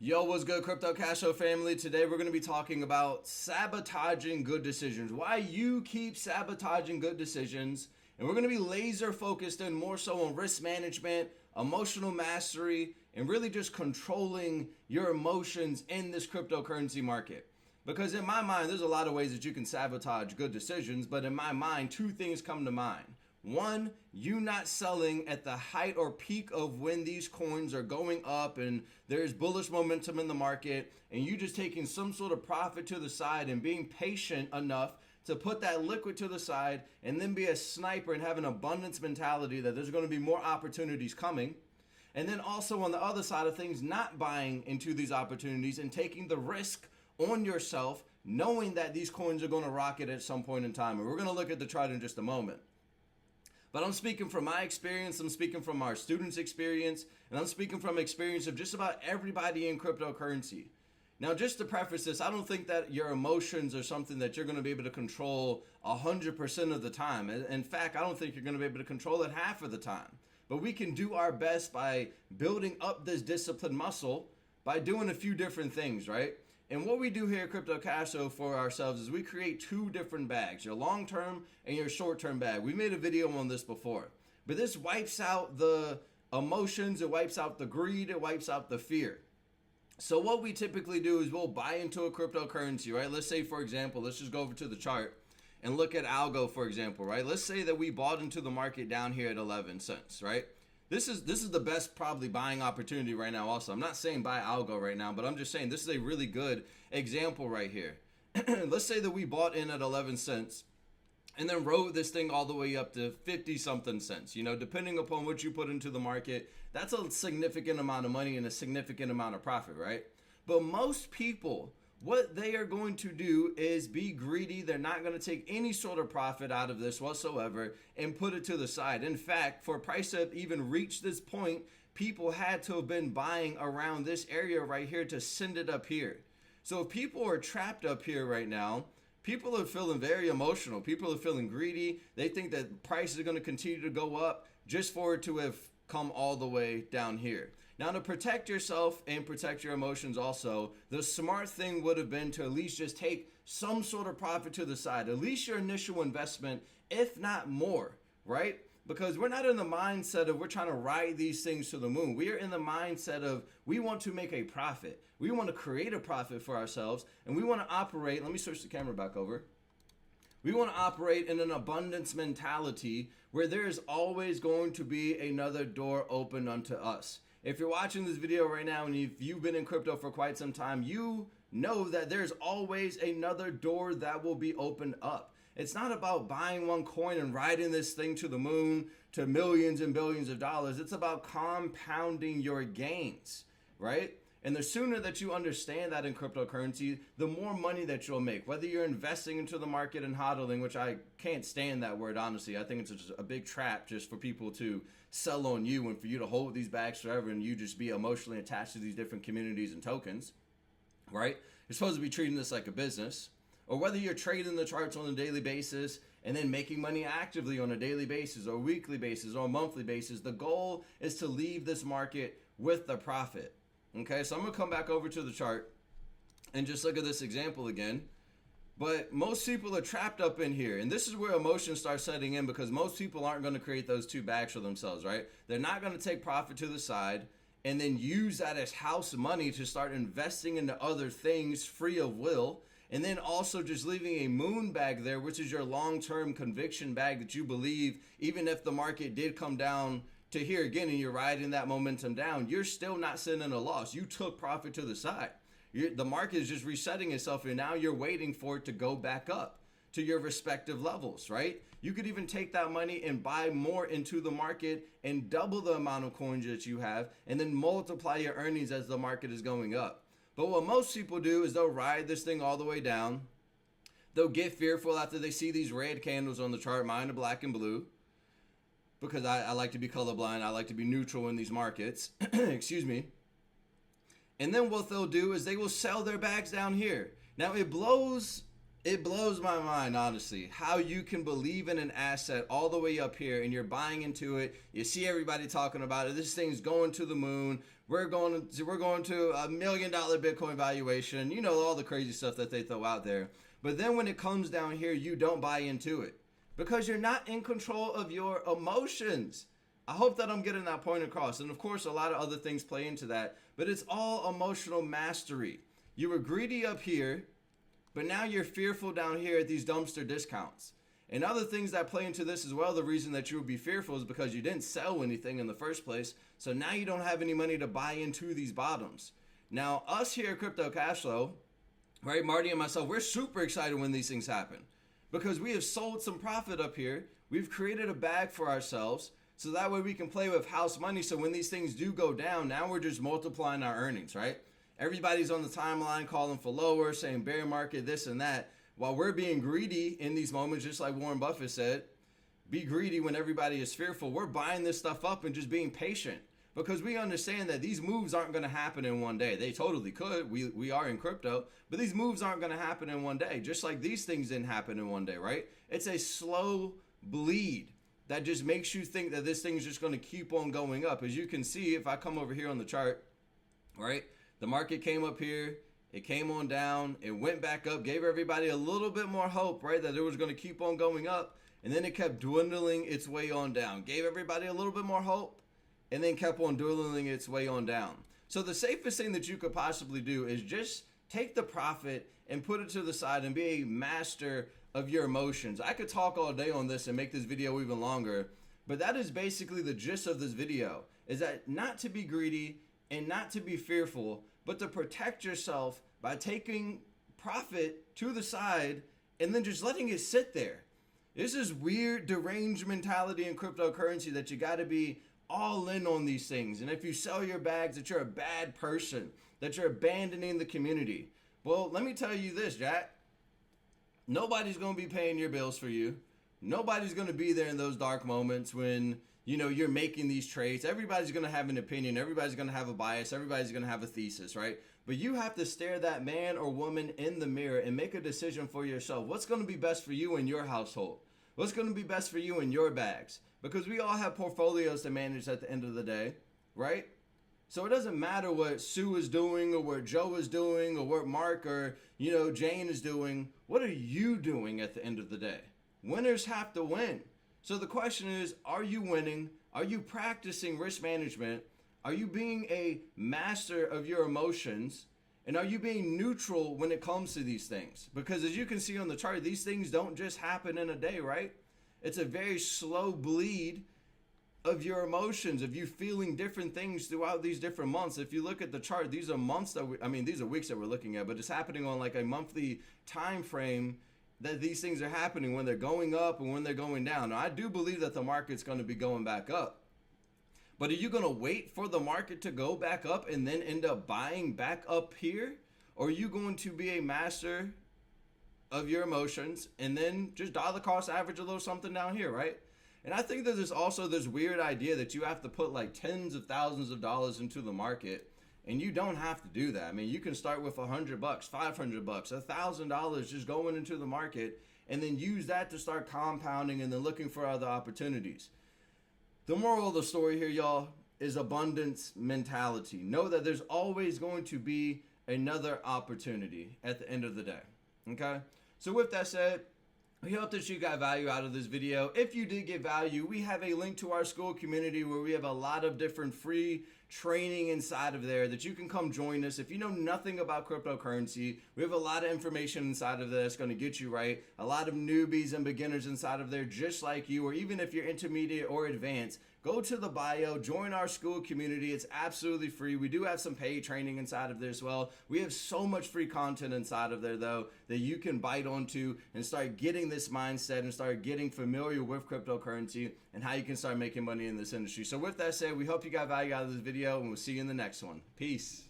Yo, what's good, Crypto Cash Flow family? Today we're going to be talking about sabotaging good decisions. Why you keep sabotaging good decisions. And we're going to be laser focused and more so on risk management, emotional mastery, and really just controlling your emotions in this cryptocurrency market. Because in my mind, there's a lot of ways that you can sabotage good decisions, but in my mind, two things come to mind. One, you not selling at the height or peak of when these coins are going up and there's bullish momentum in the market, and you just taking some sort of profit to the side and being patient enough to put that liquid to the side and then be a sniper and have an abundance mentality that there's going to be more opportunities coming. And then also on the other side of things, not buying into these opportunities and taking the risk on yourself, knowing that these coins are going to rocket at some point in time. And we're going to look at the chart in just a moment. But I'm speaking from my experience, I'm speaking from our students' experience, and I'm speaking from experience of just about everybody in cryptocurrency. Now, just to preface this, I don't think that your emotions are something that you're going to be able to control 100% of the time. In fact, I don't think you're going to be able to control it half of the time. But we can do our best by building up this discipline muscle by doing a few different things, right? And what we do here at Crypto Cash Flow for ourselves is we create two different bags, your long-term and your short-term bag. We made a video on this before, but this wipes out the emotions, it wipes out the greed, it wipes out the fear. So what we typically do is we'll buy into a cryptocurrency, right? Let's say, for example, let's just go over to the chart and look at algo, for example, right? Let's say that we bought into the market down here at 11 cents, right? This is the best probably buying opportunity right now also. I'm not saying buy algo right now, but I'm just saying this is a really good example right here. Let's say that we bought in at 11 cents and then rode this thing all the way up to 50 something cents. You know, depending upon what you put into the market, that's a significant amount of money and a significant amount of profit, right? But most people, what they are going to do is be greedy. They're not going to take any sort of profit out of this whatsoever and put it to the side. In fact, for a price to even reach this point, people had to have been buying around this area right here to send it up here. So if people are trapped up here right now, people are feeling very emotional. People are feeling greedy. They think that prices are going to continue to go up just for it to have come all the way down here. Now, to protect yourself and protect your emotions also, the smart thing would have been to at least just take some sort of profit to the side, at least your initial investment, if not more, right? Because we're not in the mindset of we're trying to ride these things to the moon. We are in the mindset of we want to make a profit. We want to create a profit for ourselves, and we want to operate. Let me switch the camera back over. We want to operate in an abundance mentality where there is always going to be another door open unto us. If you're watching this video right now and if you've been in crypto for quite some time, you know that there's always another door that will be opened up. It's not about buying one coin and riding this thing to the moon to millions and billions of dollars. It's about compounding your gains, right? And the sooner that you understand that in cryptocurrency, the more money that you'll make. Whether you're investing into the market and hodling, which I can't stand that word, honestly. I think it's just a big trap just for people to sell on you and for you to hold these bags forever and you just be emotionally attached to these different communities and tokens, right? You're supposed to be treating this like a business. Or whether you're trading the charts on a daily basis and then making money actively on a daily basis or weekly basis or monthly basis, the goal is to leave this market with the profit. Okay, so I'm going to come back over to the chart and just look at this example again. But most people are trapped up in here. And this is where emotion starts setting in because most people aren't going to create those two bags for themselves, right? They're not going to take profit to the side and then use that as house money to start investing into other things free of will. And then also just leaving a moon bag there, which is your long-term conviction bag that you believe, even if the market did come down to here again and you're riding that momentum down, you're still not sitting in a loss. You took profit to the side. The market is just resetting itself and now you're waiting for it to go back up to your respective levels, right? You could even take that money and buy more into the market and double the amount of coins that you have and then multiply your earnings as the market is going up. But what most people do is they'll ride this thing all the way down. They'll get fearful after they see these red candles on the chart. Mine are black and blue because I like to be colorblind. I like to be neutral in these markets. Excuse me. And then what they'll do is they will sell their bags down here. Now it blows my mind, honestly, how you can believe in an asset all the way up here and you're buying into it. You see everybody talking about it. This thing's going to the moon. we're going to $1 million Bitcoin valuation. You know, all the crazy stuff that they throw out there. But then when it comes down here, you don't buy into it because you're not in control of your emotions. I hope that I'm getting that point across. And of course, a lot of other things play into that, but it's all emotional mastery. You were greedy up here, but now you're fearful down here at these dumpster discounts. And other things that play into this as well, the reason that you would be fearful is because you didn't sell anything in the first place. So now you don't have any money to buy into these bottoms. Now, us here at Crypto Cashflow, right, Marty and myself, we're super excited when these things happen because we have sold some profit up here. We've created a bag for ourselves so that way we can play with house money. So when these things do go down, now we're just multiplying our earnings, right? Everybody's on the timeline calling for lower, saying bear market, this and that. While we're being greedy in these moments, just like Warren Buffett said, be greedy when everybody is fearful. We're buying this stuff up and just being patient because we understand that these moves aren't going to happen in one day. They totally could. We are in crypto, but these moves aren't going to happen in one day, just like these things didn't happen in one day, right? It's a slow bleed that just makes you think that this thing is just going to keep on going up. As you can see, if I come over here on the chart, right, the market came up here. It came on down, it went back up, gave everybody a little bit more hope, right, that it was going to keep on going up, and then it kept dwindling its way on down. Gave everybody a little bit more hope, and then kept on dwindling its way on down. So the safest thing that you could possibly do is just take the profit and put it to the side and be a master of your emotions. I could talk all day on this and make this video even longer, but that is basically the gist of this video, is that not to be greedy and not to be fearful, but to protect yourself by taking profit to the side and then just letting it sit there. This is weird, deranged mentality in cryptocurrency that you got to be all in on these things. And if you sell your bags, that you're a bad person, that you're abandoning the community. Well, let me tell you this, Jack. Nobody's going to be paying your bills for you. Nobody's going to be there in those dark moments when you're making these trades. Everybody's going to have an opinion. Everybody's going to have a bias. Everybody's going to have a thesis, right? But you have to stare that man or woman in the mirror and make a decision for yourself. What's going to be best for you in your household? What's going to be best for you in your bags? Because we all have portfolios to manage at the end of the day, right? So it doesn't matter what Sue is doing or what Joe is doing or what Mark or, Jane is doing. What are you doing at the end of the day? Winners have to win. So the question is, are you winning? Are you practicing risk management? Are you being a master of your emotions? And are you being neutral when it comes to these things? Because as you can see on the chart, these things don't just happen in a day, right? It's a very slow bleed of your emotions, of you feeling different things throughout these different months. If you look at the chart, these are months these are weeks that we're looking at, but it's happening on like a monthly time frame that these things are happening when they're going up and when they're going down. Now, I do believe that the market's going to be going back up. But are you going to wait for the market to go back up and then end up buying back up here? Or are you going to be a master of your emotions and then just dollar cost average a little something down here, right? And I think that there's also this weird idea that you have to put like tens of thousands of dollars into the market. And you don't have to do that. I mean, you can start with $100, $500, $1,000 just going into the market and then use that to start compounding and then looking for other opportunities. The moral of the story here, y'all, is abundance mentality. Know that there's always going to be another opportunity at the end of the day. Okay? So with that said, we hope that you got value out of this video. If you did get value, we have a link to our Skool community where we have a lot of different free training inside of there that you can come join us. If you know nothing about cryptocurrency, we have a lot of information inside of there that's going to get you right. A lot of newbies and beginners inside of there just like you, or even if you're intermediate or advanced, go to the bio, join our Skool community. It's absolutely free. We do have some paid training inside of there as well. We have so much free content inside of there, though, that you can bite onto and start getting this mindset and start getting familiar with cryptocurrency and how you can start making money in this industry. So with that said, we hope you got value out of this video, and we'll see you in the next one. Peace.